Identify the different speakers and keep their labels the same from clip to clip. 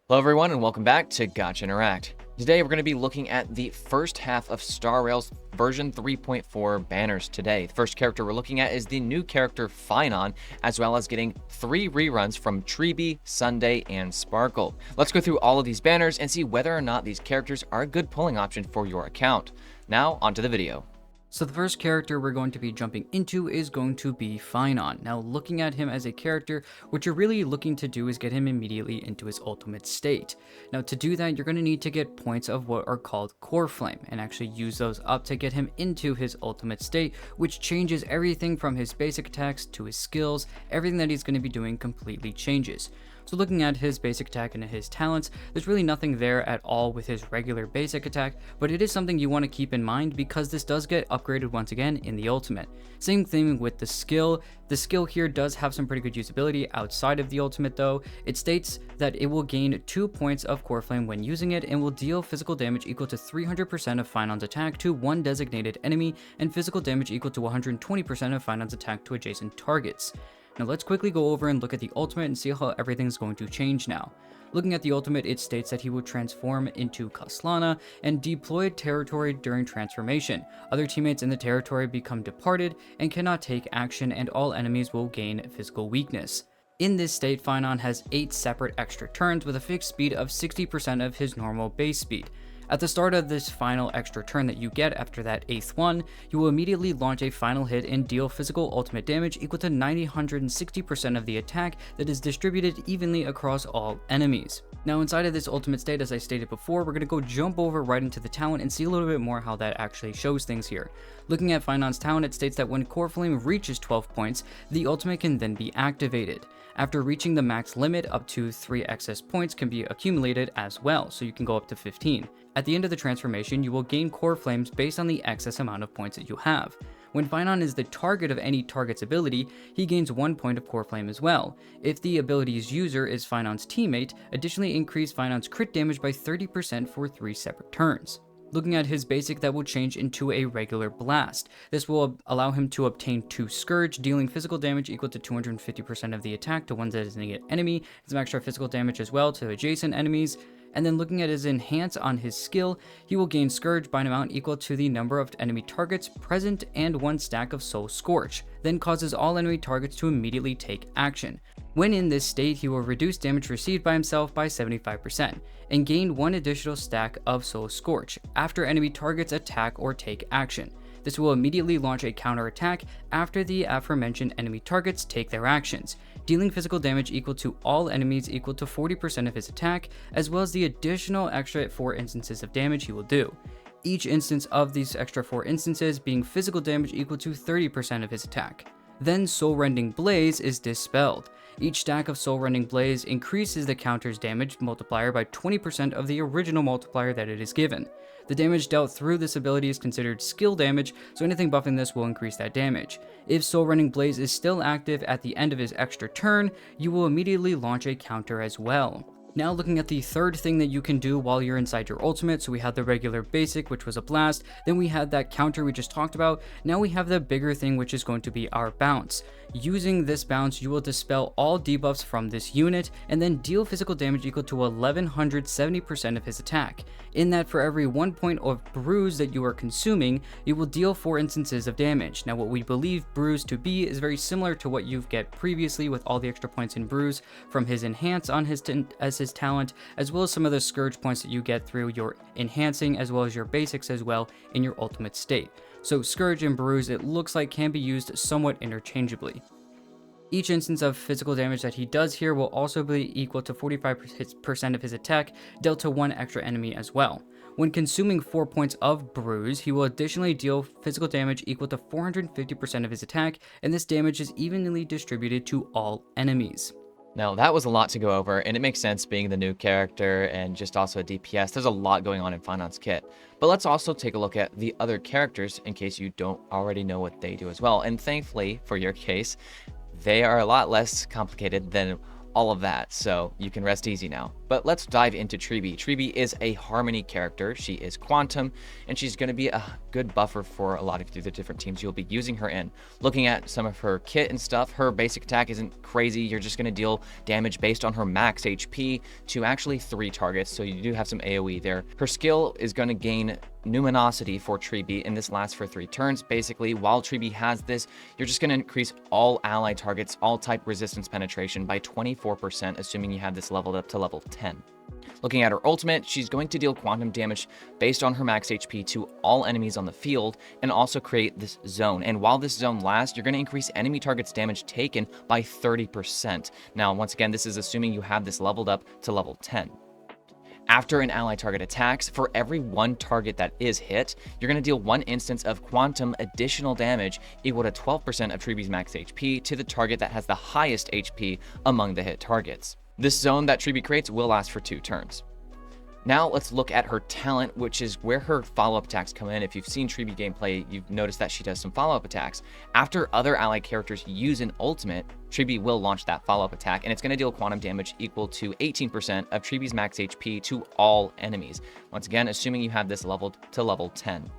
Speaker 1: Hello everyone and welcome back to Gotcha Interact. Today we're going to be looking at the first half of Star Rail's version 3.4 banners today. The first character we're looking at is the new character Phainon, as well as getting 3 reruns from Tribbie, Sunday, and Sparkle. Let's go through all of these banners and see whether or not these characters are a good pulling option for your account. Now onto the video.
Speaker 2: So the first character we're going to be jumping into is going to be Phainon. Now looking at him as a character, what you're really looking to do is get him immediately into his ultimate state. Now to do that, you're going to need to get points of what are called Core Flame and actually use those up to get him into his ultimate state, which changes everything from his basic attacks to his skills. Everything that he's going to be doing completely changes. So looking at his basic attack and his talents, there's really nothing there at all with his regular basic attack, but it is something you want to keep in mind because this does get upgraded once again in the ultimate. Same thing with the skill. The skill here does have some pretty good usability outside of the ultimate though. It states that it will gain 2 points of Core Flame when using it and will deal physical damage equal to 300% of Phainon's attack to one designated enemy and physical damage equal to 120% of Phainon's attack to adjacent targets. Now let's quickly go over and look at the ultimate and see how everything's going to change now. Looking at the ultimate, it states that he will transform into Kaslana and deploy territory during transformation. Other teammates in the territory become departed and cannot take action, and all enemies will gain physical weakness. In this state, Phainon has 8 separate extra turns with a fixed speed of 60% of his normal base speed. At the start of this final extra turn that you get after that 8th one, you will immediately launch a final hit and deal physical ultimate damage equal to 960% of the attack that is distributed evenly across all enemies. Now inside of this ultimate state, as I stated before, we're going to go jump over right into the talent and see a little bit more how that actually shows things here. Looking at Phainon's talent, it states that when Core Flame reaches 12 points, the ultimate can then be activated. After reaching the max limit, up to 3 excess points can be accumulated as well, so you can go up to 15. At the end of the transformation, you will gain Core Flames based on the excess amount of points that you have. When Phainon is the target of any target's ability, he gains 1 point of Core Flame as well. If the ability's user is Phainon's teammate, additionally increase Phainon's crit damage by 30% for 3 separate turns. Looking at his basic, that will change into a regular blast. This will allow him to obtain 2 Scourge, dealing physical damage equal to 250% of the attack to one designated enemy, some extra physical damage as well to adjacent enemies. And then looking at his enhance on his skill, he will gain Scourge by an amount equal to the number of enemy targets present and 1 stack of Soul Scorch, then causes all enemy targets to immediately take action. When in this state, he will reduce damage received by himself by 75%, and gain 1 additional stack of Soul Scorch after enemy targets attack or take action. This will immediately launch a counter attack after the aforementioned enemy targets take their actions, dealing physical damage equal to all enemies equal to 40% of his attack, as well as the additional extra 4 instances of damage he will do. Each instance of these extra 4 instances being physical damage equal to 30% of his attack. Then Soul Rending Blaze is dispelled. Each stack of Soul Rending Blaze increases the counter's damage multiplier by 20% of the original multiplier that it is given. The damage dealt through this ability is considered skill damage, so anything buffing this will increase that damage. If Soul Rending Blaze is still active at the end of his extra turn, you will immediately launch a counter as well. Now looking at the third thing that you can do while you're inside your ultimate, so we had the regular basic, which was a blast, then we had that counter we just talked about, now we have the bigger thing, which is going to be our bounce. Using this bounce, you will dispel all debuffs from this unit, and then deal physical damage equal to 1170% of his attack. In that, for every 1 point of bruise that you are consuming, you will deal 4 instances of damage. Now what we believe bruise to be is very similar to what you've get previously with all the extra points in bruise from his enhance on his talent, as well as some of the Scourge points that you get through your enhancing as well as your basics as well in your ultimate state. So Scourge and Bruise, it looks like, can be used somewhat interchangeably. Each instance of physical damage that he does here will also be equal to 45% of his attack, dealt to 1 extra enemy as well. When consuming 4 points of Bruise, he will additionally deal physical damage equal to 450% of his attack, and this damage is evenly distributed to all enemies.
Speaker 1: Now that was a lot to go over, and it makes sense being the new character and just also a DPS. There's a lot going on in Phainon's kit. But let's also take a look at the other characters in case you don't already know what they do as well. And thankfully, for your case, they are a lot less complicated than all of that, so you can rest easy now. But let's dive into Tribbie. Tribbie is a Harmony character. She is Quantum, and she's going to be a good buffer for a lot of the different teams you'll be using her in. Looking at some of her kit and stuff, her basic attack isn't crazy. You're just going to deal damage based on her max HP to actually 3 targets, so you do have some AoE there. Her skill is going to gain Numinosity for Tribbie, and this lasts for 3 turns. Basically, while Tribbie has this, you're just going to increase all ally targets, all type resistance penetration by 24%, assuming you have this leveled up to level 10. Looking at her ultimate, she's going to deal quantum damage based on her max HP to all enemies on the field, and also create this zone. And while this zone lasts, you're going to increase enemy targets damage taken by 30%. Now, once again, this is assuming you have this leveled up to level 10. After an ally target attacks, for every 1 target that is hit, you're going to deal 1 instance of quantum additional damage equal to 12% of Tribbie's max HP to the target that has the highest HP among the hit targets. This zone that Tribbie creates will last for 2 turns. Now let's look at her talent, which is where her follow-up attacks come in. If you've seen Tribbie gameplay, you've noticed that she does some follow-up attacks. After other allied characters use an ultimate, Tribbie will launch that follow-up attack, and it's going to deal quantum damage equal to 18% of Tribbie's max HP to all enemies. Once again, assuming you have this leveled to level 10.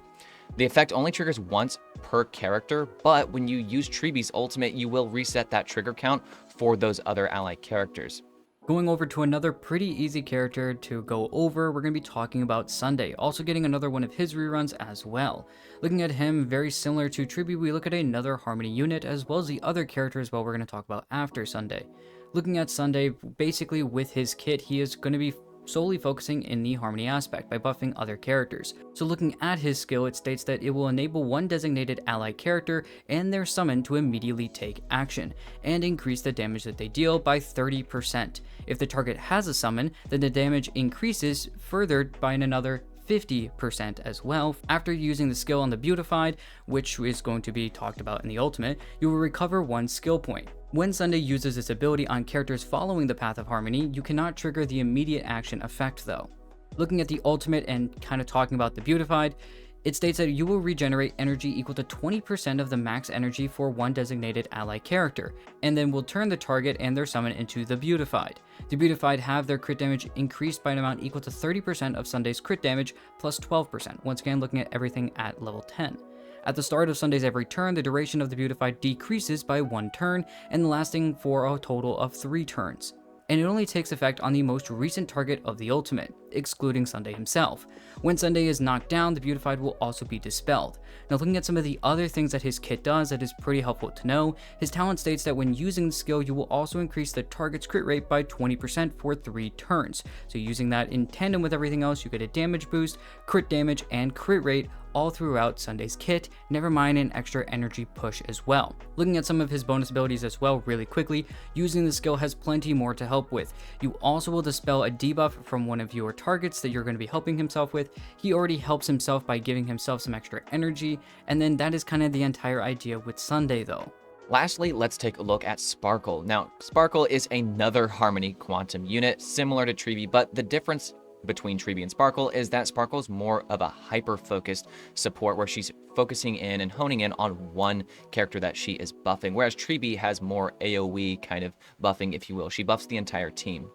Speaker 1: The effect only triggers once per character, but when you use Tribbie's ultimate, you will reset that trigger count for those other allied characters.
Speaker 2: Going over to another pretty easy character to go over, we're going to be talking about Sunday, also getting another one of his reruns as well. Looking at him, very similar to Tribbie, we look at another Harmony unit as well as the other character as well we're going to talk about after Sunday. Looking at Sunday, basically with his kit, he is going to be solely focusing in the Harmony aspect by buffing other characters. So looking at his skill, it states that it will enable one designated allied character and their summon to immediately take action, and increase the damage that they deal by 30%. If the target has a summon, then the damage increases further by another 50% as well. After using the skill on the Beautified, which is going to be talked about in the ultimate, you will recover 1 skill point. When Sunday uses this ability on characters following the Path of Harmony, you cannot trigger the immediate action effect though. Looking at the ultimate and kind of talking about the Beautified, it states that you will regenerate energy equal to 20% of the max energy for one designated ally character, and then will turn the target and their summon into the Beautified. The Beautified have their crit damage increased by an amount equal to 30% of Sunday's crit damage plus 12%, once again looking at everything at level 10. At the start of Sunday's every turn, the duration of the Beautified decreases by 1 turn, and lasting for a total of 3 turns. And it only takes effect on the most recent target of the ultimate, excluding Sunday himself. When Sunday is knocked down, the Beautified will also be dispelled. Now looking at some of the other things that his kit does that is pretty helpful to know, his talent states that when using the skill, you will also increase the target's crit rate by 20% for 3 turns. So using that in tandem with everything else, you get a damage boost, crit damage, and crit rate all throughout Sunday's kit, never mind an extra energy push as well. Looking at some of his bonus abilities as well really quickly, using the skill has plenty more to help with. You also will dispel a debuff from one of your targets that you're going to be helping himself with. He already helps himself by giving himself some extra energy, and then that is kind of the entire idea with Sunday though.
Speaker 1: Lastly, let's take a look at Sparkle. Now, Sparkle is another Harmony Quantum unit, similar to Tribbie, but the difference between Tribbie and Sparkle is that Sparkle is more of a hyper-focused support where she's focusing in and honing in on one character that she is buffing, whereas Tribbie has more AoE kind of buffing, if you will. She buffs the entire team.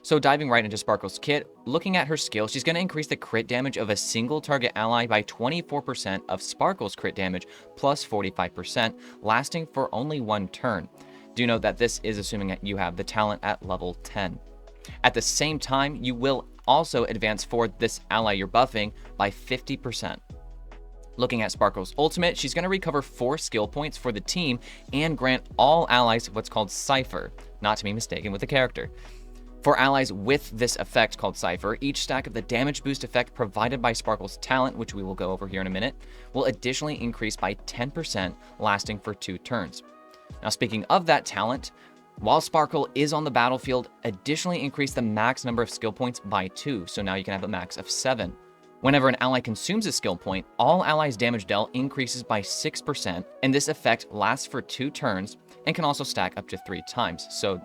Speaker 1: So diving right into Sparkle's kit, looking at her skill, she's going to increase the crit damage of a single target ally by 24% of Sparkle's crit damage plus 45%, lasting for only 1 turn. Do note that this is assuming that you have the talent at level 10. At the same time, you will also advance for this ally you're buffing by 50%. Looking at Sparkle's ultimate, she's going to recover 4 skill points for the team and grant all allies what's called Cypher, not to be mistaken with the character. For allies with this effect called Cypher, each stack of the damage boost effect provided by Sparkle's talent, which we will go over here in a minute, will additionally increase by 10%, lasting for 2 turns. Now speaking of that talent, while Sparkle is on the battlefield, additionally increase the max number of skill points by 2, so now you can have a max of 7. Whenever an ally consumes a skill point, all allies' damage dealt increases by 6%, and this effect lasts for 2 turns and can also stack up to 3 times. So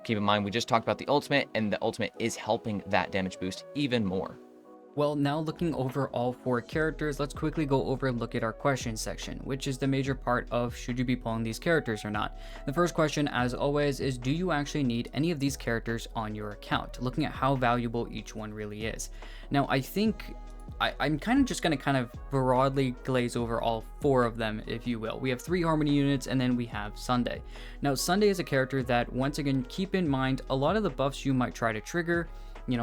Speaker 1: keep in mind, we just talked about the ultimate, and the ultimate is helping that damage boost even more.
Speaker 2: Well, now looking over all 4 characters, let's quickly go over and look at our question section, which is the major part of should you be pulling these characters or not. The first question, as always, is do you actually need any of these characters on your account? Looking at how valuable each one really is. Now, I think I'm kind of just going to kind of broadly glaze over all 4 of them, if you will. We have 3 Harmony units, and then we have Sunday. Now, Sunday is a character that, once again, keep in mind a lot of the buffs you might try to trigger,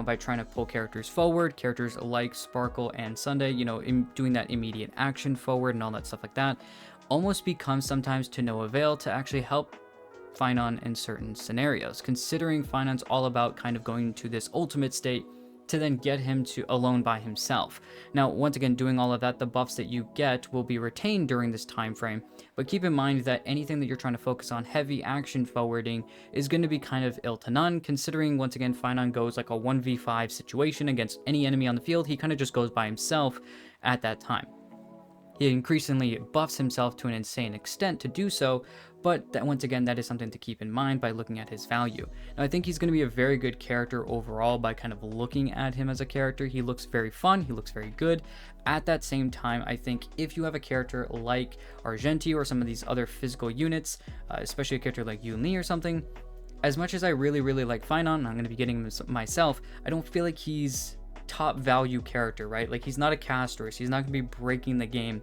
Speaker 2: by trying to pull characters forward, characters like Sparkle and Sunday, doing that immediate action forward and all that stuff like that, almost becomes sometimes to no avail to actually help Phainon in certain scenarios, considering Phainon's all about kind of going to this ultimate state to then get him to alone by himself. Now, once again, doing all of that, the buffs that you get will be retained during this time frame, but keep in mind that anything that you're trying to focus on heavy action forwarding is going to be kind of ill to none, considering once again Phainon goes like a 1v5 situation against any enemy on the field. He kind of just goes by himself at that time. He increasingly buffs himself to an insane extent to do so, but that, once again, that is something to keep in mind by looking at his value. Now, I think he's going to be a very good character overall by kind of looking at him as a character. He looks very fun, he looks very good. At that same time, I think if you have a character like Argenti or some of these other physical units, especially a character like Yun Li or something, as much as I really, really like Phainon, and I'm going to be getting him myself, I don't feel like he's top value character, right? Like, he's not a caster, so he's not going to be breaking the game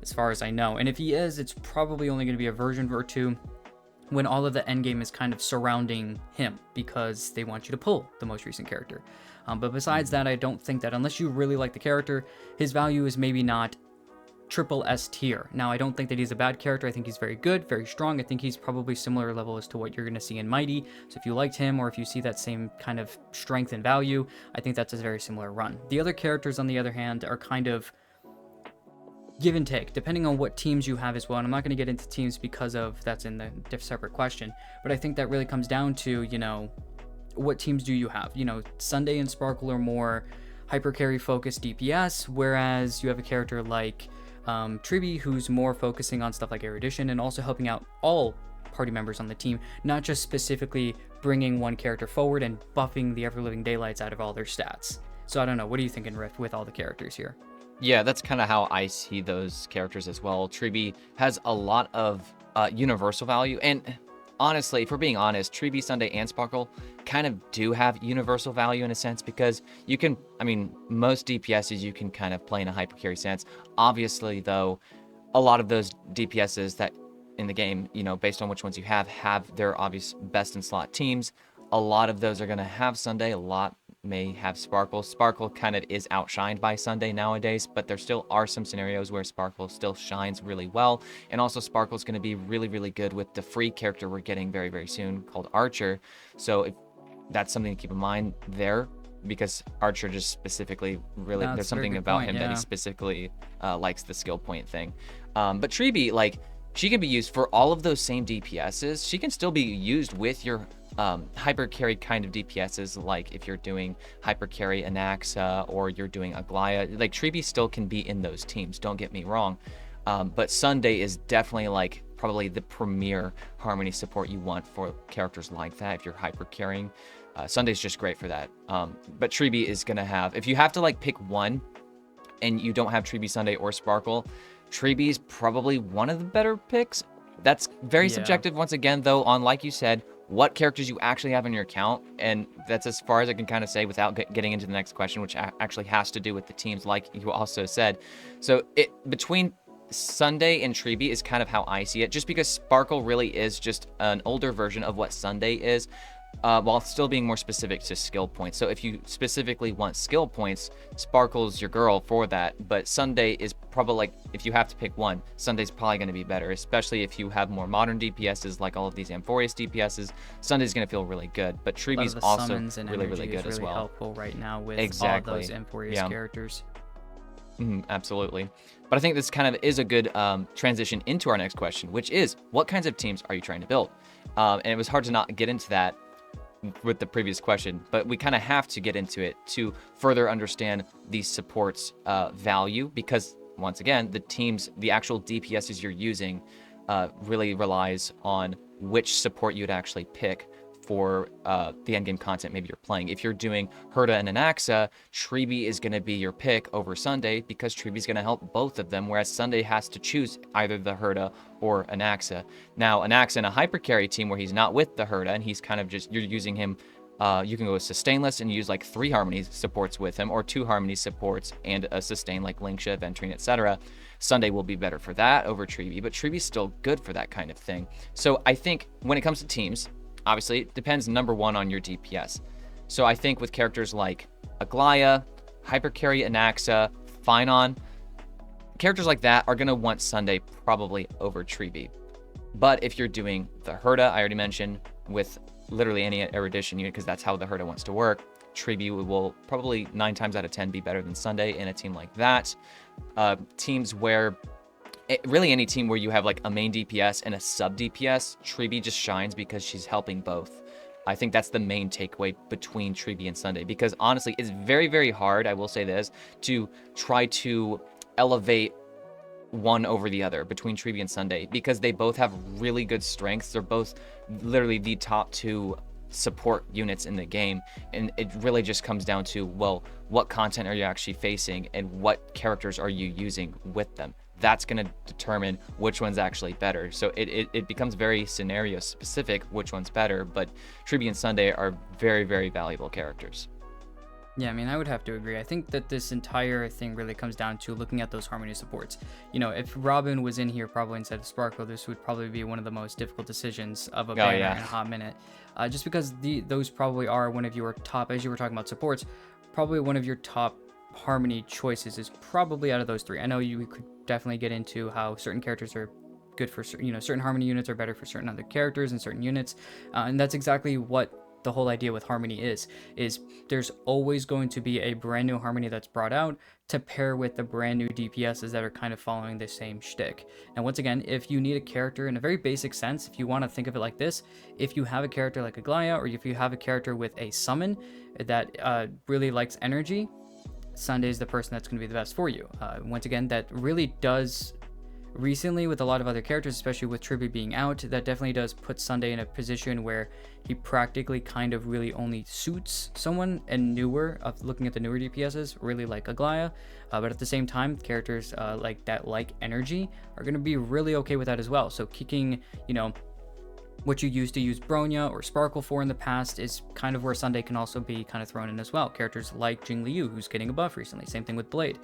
Speaker 2: as far as I know. And if he is, it's probably only going to be a version or 2 when all of the endgame is kind of surrounding him because they want you to pull the most recent character. But besides that, I don't think that unless you really like the character, his value is maybe not triple S tier. Now, I don't think that he's a bad character. I think he's very good, very strong. I think he's probably similar level as to what you're going to see in Mighty. So if you liked him, or if you see that same kind of strength and value, I think that's a very similar run. The other characters, on the other hand, are kind of give and take, depending on what teams you have as well. And I'm not going to get into teams because of that's in the separate question. But I think that really comes down to, what teams do you have? Sunday and Sparkle are more hyper carry focused DPS, whereas you have a character like Tribbie, who's more focusing on stuff like erudition and also helping out all party members on the team, not just specifically bringing one character forward and buffing the ever-living daylights out of all their stats. So I don't know, what are you thinking, Rift, with all the characters here?
Speaker 1: Yeah, that's kind of how I see those characters as well. Tribbie has a lot of universal value, and honestly, if we're being honest, Tribbie, Sunday, and Sparkle kind of do have universal value in a sense because you can, most DPSs you can kind of play in a hyper carry sense. Obviously, though, a lot of those DPSs that in the game, based on which ones you have their obvious best in slot teams. A lot of those are going to have Sunday. A lot may have Sparkle. Sparkle kind of is outshined by Sunday nowadays, but there still are some scenarios where Sparkle still shines really well. And also Sparkle's going to be really, really good with the free character we're getting very, very soon called Archer. So if that's something to keep in mind there, because Archer just specifically really, there's something about him that he specifically likes the skill point thing. But Tribbie, she can be used for all of those same DPSs. She can still be used with your hyper carry kind of DPSs, like if you're doing hyper carry Anaxa or you're doing Aglaya. Tribbie still can be in those teams, don't get me wrong. But Sunday is definitely probably the premier Harmony support you want for characters like that if you're hyper carrying. Sunday's just great for that. But Tribbie is gonna have, if you have to pick one and you don't have Tribbie, Sunday, or Sparkle, Tribbie's probably one of the better picks. That's very subjective once again, though, on, like you said, what characters you actually have in your account. And that's as far as I can kind of say without getting into the next question, which actually has to do with the teams, like you also said. So between Sunday and Tribbie is kind of how I see it, just because Sparkle really is just an older version of what Sunday is. While still being more specific to skill points. So if you specifically want skill points, Sparkle's your girl for that. But Sunday is probably, if you have to pick one, Sunday's probably going to be better, especially if you have more modern DPSs like all of these Amphorius DPSs. Sunday's going to feel really good. But Tribbie's also really, really good as well.
Speaker 2: Helpful right now with all those Amphorius characters.
Speaker 1: Absolutely. But I think this kind of is a good transition into our next question, which is, what kinds of teams are you trying to build? And it was hard to not get into that with the previous question, but we kind of have to get into it to further understand these supports value, because once again, the actual DPSs you're using really relies on which support you'd actually pick for the endgame content maybe you're playing. If you're doing Herta and Anaxa, Tribbie is going to be your pick over Sunday because Tribbie's going to help both of them, whereas Sunday has to choose either the Herta or Anaxa. Now, Anaxa in a hyper carry team where he's not with the Herta and he's kind of just, you're using him, you can go with sustainless and use like 3 harmony supports with him, or 2 harmony supports and a sustain like Linksha, Ventrine, etc. Sunday will be better for that over Tribbie, but Tribbie's still good for that kind of thing. So I think when it comes to teams, obviously it depends number one on your DPS. So I think with characters like Aglaya, Hypercarry Anaxa, Phainon, characters like that are going to want Sunday probably over Tribbie. But if you're doing the Herta, I already mentioned, with literally any erudition unit, because that's how the Herta wants to work, Tribbie will probably 9 times out of 10 be better than Sunday in a team like that. Teams where, really any team where you have like a main DPS and a sub DPS, Tribbie just shines because she's helping both. I think that's the main takeaway between Tribbie and Sunday, because honestly, it's very, very hard, I will say this, to try to elevate one over the other between Tribbie and Sunday, because they both have really good strengths. They're both literally the top 2 support units in the game, and it really just comes down to, well, what content are you actually facing and what characters are you using with them? That's going to determine which one's actually better. So it becomes very scenario specific which one's better, but Tribbie and Sunday are very, very valuable characters.
Speaker 2: Yeah, I mean, I would have to agree. I think that this entire thing really comes down to looking at those harmony supports. You know, if Robin was in here probably instead of Sparkle, this would probably be one of the most difficult decisions of a banner in a hot minute. Just because those probably are one of your top, as you were talking about supports, probably one of your top harmony choices is probably out of those 3. I know you could definitely get into how certain characters are good for, certain harmony units are better for certain other characters and certain units. And that's exactly what the whole idea with harmony is there's always going to be a brand new harmony that's brought out to pair with the brand new DPSs that are kind of following the same shtick. And once again, if you need a character in a very basic sense, if you want to think of it like this, if you have a character like Aglaya, or if you have a character with a summon that really likes energy, Sunday is the person that's going to be the best for you. Once again, that really does recently with a lot of other characters, especially with Tribbie being out, that definitely does put Sunday in a position where he practically kind of really only suits someone and newer, of looking at the newer DPSs, really like Aglaya. But at the same time, characters like that, like energy, are going to be really okay with that as well. So kicking, what you used to use Bronya or Sparkle for in the past is kind of where Sunday can also be kind of thrown in as well. Characters like Jing Liu, who's getting a buff recently. Same thing with Blade.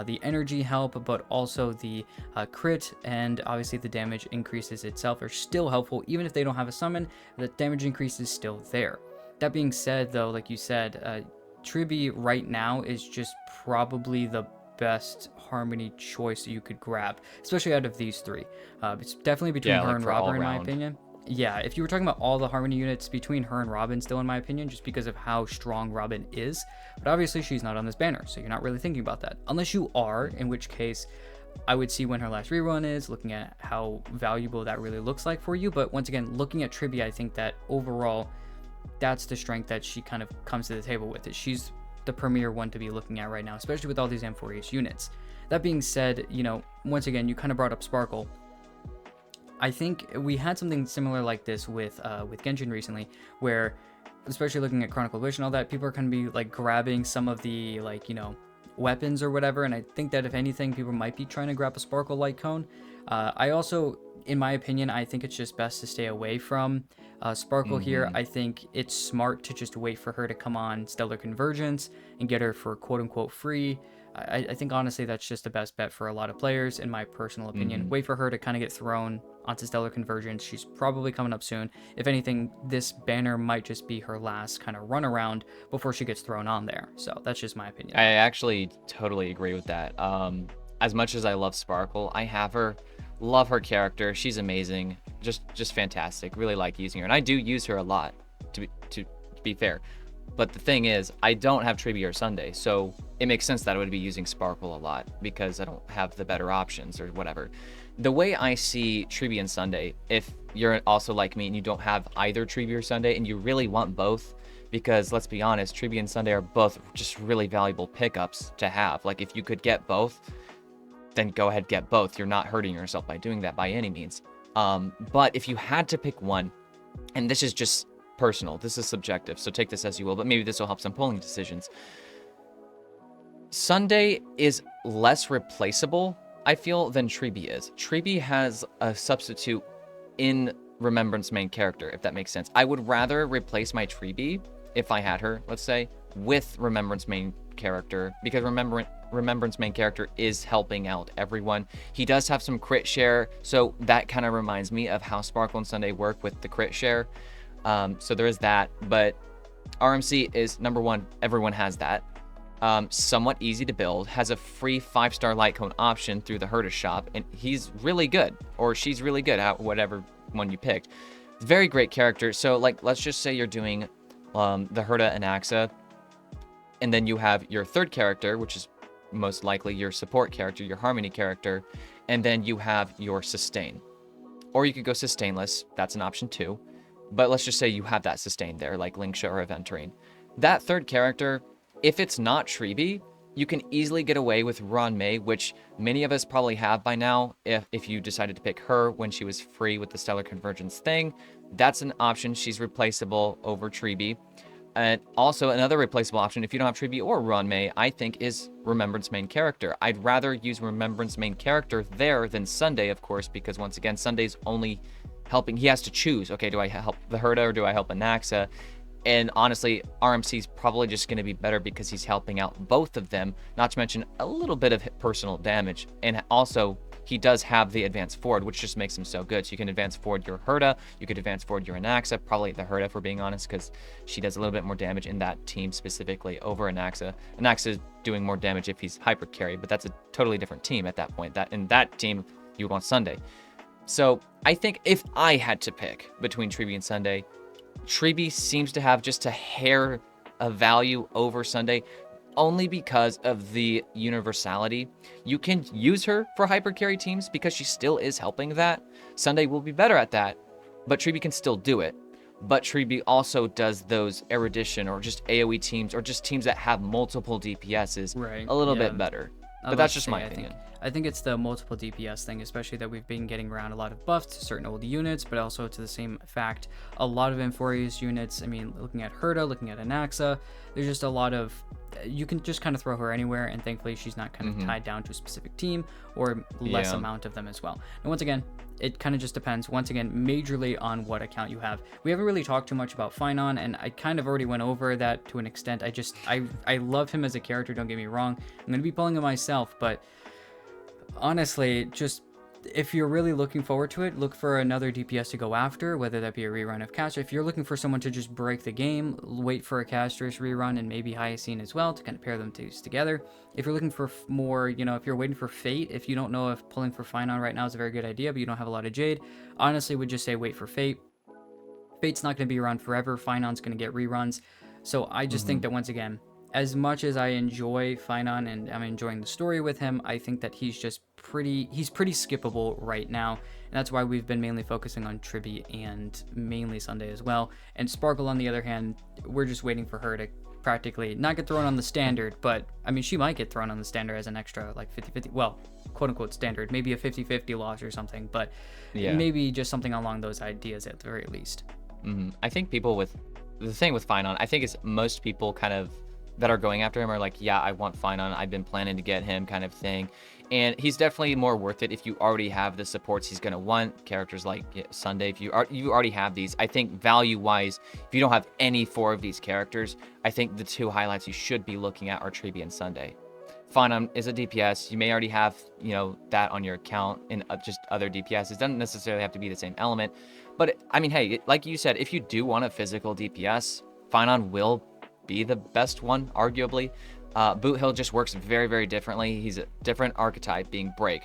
Speaker 2: The energy help, but also the crit and obviously the damage increases itself are still helpful. Even if they don't have a summon, the damage increase is still there. That being said, though, like you said, Tribbie right now is just probably the best harmony choice you could grab, especially out of these 3. It's definitely between her and Robin, in my opinion. Yeah, if you were talking about all the harmony units, between her and Robin still, in my opinion, just because of how strong Robin is. But obviously she's not on this banner, so you're not really thinking about that. Unless you are, in which case I would see when her last rerun is, looking at how valuable that really looks like for you. But once again, looking at Tribbie, I think that overall, that's the strength that she kind of comes to the table with. She's the premier one to be looking at right now, especially with all these Amphorius units. That being said, once again, you kind of brought up Sparkle. I think we had something similar like this with Genshin recently, where, especially looking at Chronicle Wish and all that, people are going to be like grabbing some of the weapons or whatever, and I think that if anything, people might be trying to grab a Sparkle light cone. I also, in my opinion, I think it's just best to stay away from Sparkle here. I think it's smart to just wait for her to come on Stellar Convergence and get her for quote-unquote free. I think honestly that's just the best bet for a lot of players, in my personal opinion. Wait for her to kind of get thrown onto Stellar Convergence. She's probably coming up soon. If anything, this banner might just be her last kind of run around before she gets thrown on there. So that's just my opinion.
Speaker 1: I actually totally agree with that. As much as I love Sparkle, I have her, love her character. She's amazing, just fantastic. Really like using her, and I do use her a lot, to be fair. But the thing is, I don't have Tribbie or Sunday, so it makes sense that I would be using Sparkle a lot because I don't have the better options or whatever. The way I see Tribbie and Sunday, if you're also like me and you don't have either Tribbie or Sunday and you really want both, because let's be honest, Tribbie and Sunday are both just really valuable pickups to have. Like, if you could get both, then go ahead, get both. You're not hurting yourself by doing that by any means. But if you had to pick one, and this is just personal. This is subjective, so take this as you will, but maybe this will help some polling decisions. Sunday is less replaceable, I feel, than Tribbie is. Tribbie has a substitute in Remembrance main character, if that makes sense. I would rather replace my Tribbie, if I had her, let's say, with Remembrance main character, because Remembrance main character is helping out everyone. He does have some crit share, so that kind of reminds me of how Sparkle and Sunday work with the crit share. So there is that, but RMC is number one. Everyone has that. Somewhat easy to build, has a free 5-star light cone option through the Herta shop, and he's really good, or she's really good at whatever one you picked. Very great character. So like, let's just say you're doing the Herta and Axa, and then you have your third character, which is most likely your support character, your Harmony character, and then you have your sustain. Or you could go sustainless, that's an option too. But let's just say you have that sustain there, like Linksha or Aventurine. That third character, if it's not Tribbie, you can easily get away with Ron May, which many of us probably have by now. If you decided to pick her when she was free with the Stellar Convergence thing, that's an option. She's replaceable over Tribbie. And also another replaceable option, if you don't have Tribbie or Ron May, I think is Remembrance main character. I'd rather use Remembrance main character there than Sunday, of course, because once again, Sunday's only helping. He has to choose, okay, do I help the Herta or do I help Anaxa? And honestly, RMC's probably just going to be better because he's helping out both of them, not to mention a little bit of personal damage. And also, he does have the advance forward, which just makes him so good. So you can advance forward your Herta, you could advance forward your Anaxa, probably the Herta if we're being honest, because she does a little bit more damage in that team specifically over Anaxa. Anaxa is doing more damage if he's hyper carry, but that's a totally different team at that point. That in that team, you would want Sunday. So I think if I had to pick between Tribbie and Sunday, Tribbie seems to have just a hair of value over Sunday, only because of the universality. You can use her for hyper carry teams because she still is helping that. Sunday will be better at that, but Tribbie can still do it. But Tribbie also does those erudition or just AoE teams or just teams that have multiple DPSs a little bit better. But that's just my opinion.
Speaker 2: I think it's the multiple DPS thing, especially that we've been getting around a lot of buffs to certain old units, but also to the same fact, a lot of Amphorius units. I mean, looking at Herta, looking at Anaxa, there's just a lot of, you can just kind of throw her anywhere, and thankfully she's not kind of tied down to a specific team or less amount of them as well. And once again, it kind of just depends, once again, majorly on what account you have. We haven't really talked too much about Phainon, and I kind of already went over that to an extent. I love him as a character, don't get me wrong. I'm going to be pulling him myself, but honestly, just if you're really looking forward to it, look for another DPS to go after, whether that be a rerun of Castress. If you're looking for someone to just break the game, wait for a Castress rerun and maybe Hyacine as well to kind of pair them together. If you're looking for more, if you're waiting for Fate, if you don't know if pulling for Phainon right now is a very good idea, but you don't have a lot of Jade, honestly would just say wait for Fate. Fate's not going to be around forever. Phainon's going to get reruns. So I just think that once again, as much as I enjoy Phainon and I'm enjoying the story with him, I think that he's pretty skippable right now. And that's why we've been mainly focusing on Tribbie and mainly Sunday as well. And Sparkle, on the other hand, we're just waiting for her to practically not get thrown on the standard, but I mean, she might get thrown on the standard as an extra like 50-50, well, quote unquote standard, maybe a 50-50 loss or something, but maybe just something along those ideas at the very least.
Speaker 1: I think the thing with Phainon, I think is most people kind of that are going after him are like, yeah, I want Phainon, I've been planning to get him kind of thing. And he's definitely more worth it if you already have the supports he's going to want. Characters like Sunday, if you already have these, I think value-wise, if you don't have any 4 of these characters, I think the 2 highlights you should be looking at are Tribbie and Sunday. Phainon is a DPS. You may already have, that on your account in just other DPS. It doesn't necessarily have to be the same element. But, I mean, hey, like you said, if you do want a physical DPS, Phainon will be the best one, arguably. Boot Hill just works very, very differently. He's a different archetype, being Break.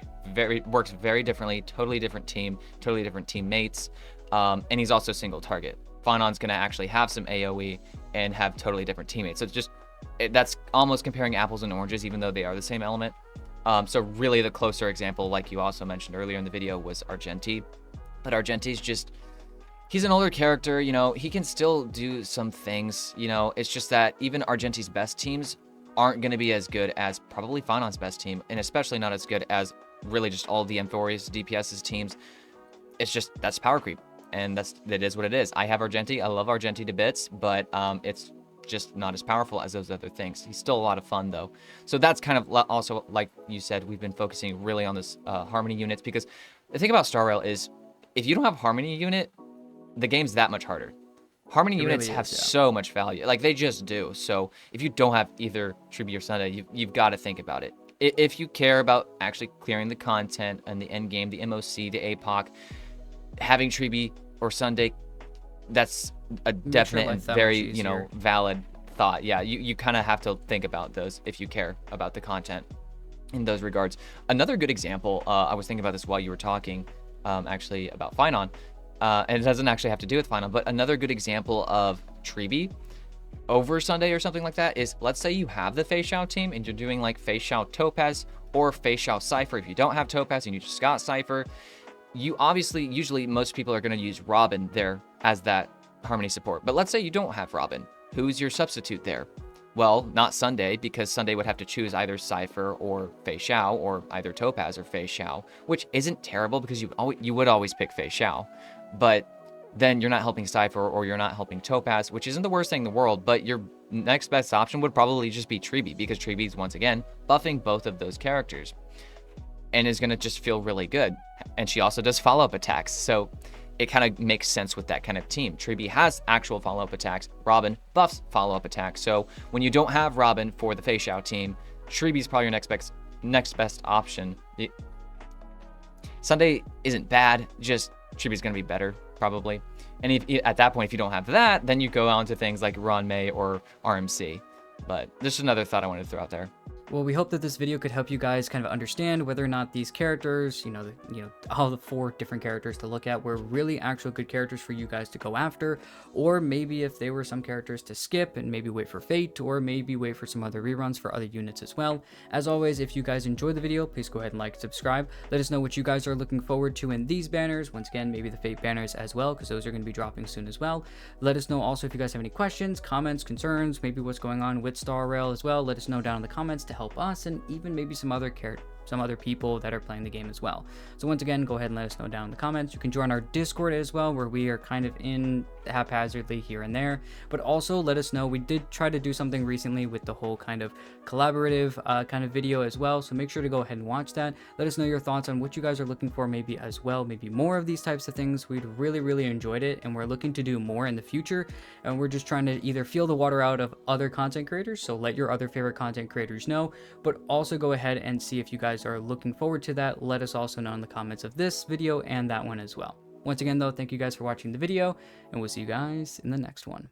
Speaker 1: Works very differently, totally different team, totally different teammates, and he's also single target. Phainon's going to actually have some AoE and have totally different teammates. So it's just, that's almost comparing apples and oranges, even though they are the same element. So really the closer example, like you also mentioned earlier in the video, was Argenti. But Argenti's just, he's an older character, he can still do some things, it's just that even Argenti's best teams aren't going to be as good as probably Phainon's best team, and especially not as good as really just all the Amphorius DPS's teams. It's just, that's power creep. and that is what it is. I have Argenti. I love Argenti to bits, but it's just not as powerful as those other things. He's still a lot of fun though. So that's kind of also, like you said, we've been focusing really on this harmony units, because the thing about Star Rail is if you don't have harmony unit, the game's that much harder. Harmony units have so much value. Like, they just do. So if you don't have either Tribbie or Sunday, you've got to think about it. If you care about actually clearing the content and the end game, the MOC, the APOC, having Tribbie or Sunday, that's a definite and very, valid thought. Yeah, you kind of have to think about those if you care about the content in those regards. Another good example, I was thinking about this while you were talking, actually, about Phainon. And it doesn't actually have to do with Phainon, but another good example of Tribbie over Sunday or something like that is, let's say you have the Phainon team and you're doing like Phainon Topaz or Phainon Cypher. If you don't have Topaz and you just got Cypher, you obviously, usually most people are going to use Robin there as that harmony support. But let's say you don't have Robin. Who's your substitute there? Well, not Sunday, because Sunday would have to choose either Cypher or Phainon, or either Topaz or Phainon, which isn't terrible because you would always pick Phainon. But then you're not helping Cypher or you're not helping Topaz, which isn't the worst thing in the world, but your next best option would probably just be Tribbie, because Tribbie's, once again, buffing both of those characters and is going to just feel really good. And she also does follow-up attacks, so it kind of makes sense with that kind of team. Tribbie has actual follow-up attacks. Robin buffs follow-up attacks. So when you don't have Robin for the Phainon team, Tribbie's probably your next best option. Sunday isn't bad, just Tribbie's going to be better, probably. And at that point, if you don't have that, then you go on to things like Ron May or RMC. But just another thought I wanted to throw out there.
Speaker 2: Well, we hope that this video could help you guys kind of understand whether or not these characters, all the 4 different characters to look at were really actual good characters for you guys to go after, or maybe if they were some characters to skip and maybe wait for Fate, or maybe wait for some other reruns for other units as well. As always, if you guys enjoyed the video, please go ahead and like and subscribe. Let us know what you guys are looking forward to in these banners. Once again, maybe the Fate banners as well, because those are going to be dropping soon as well. Let us know also if you guys have any questions, comments, concerns, maybe what's going on with Star Rail as well. Let us know down in the comments to help us, and even maybe some other people that are playing the game as well. So once again, go ahead and let us know down in the comments. You can join our Discord as well, where we are kind of in haphazardly here and there, but also let us know. We did try to do something recently with the whole kind of collaborative kind of video as well, so make sure to go ahead and watch that. Let us know your thoughts on what you guys are looking for maybe as well, maybe more of these types of things. We'd really enjoyed it, and we're looking to do more in the future, and we're just trying to either feel the water out of other content creators, so let your other favorite content creators know, but also go ahead and see if you guys are looking forward to that. Let us also know in the comments of this video and that one as well. Once again though, thank you guys for watching the video, and we'll see you guys in the next one.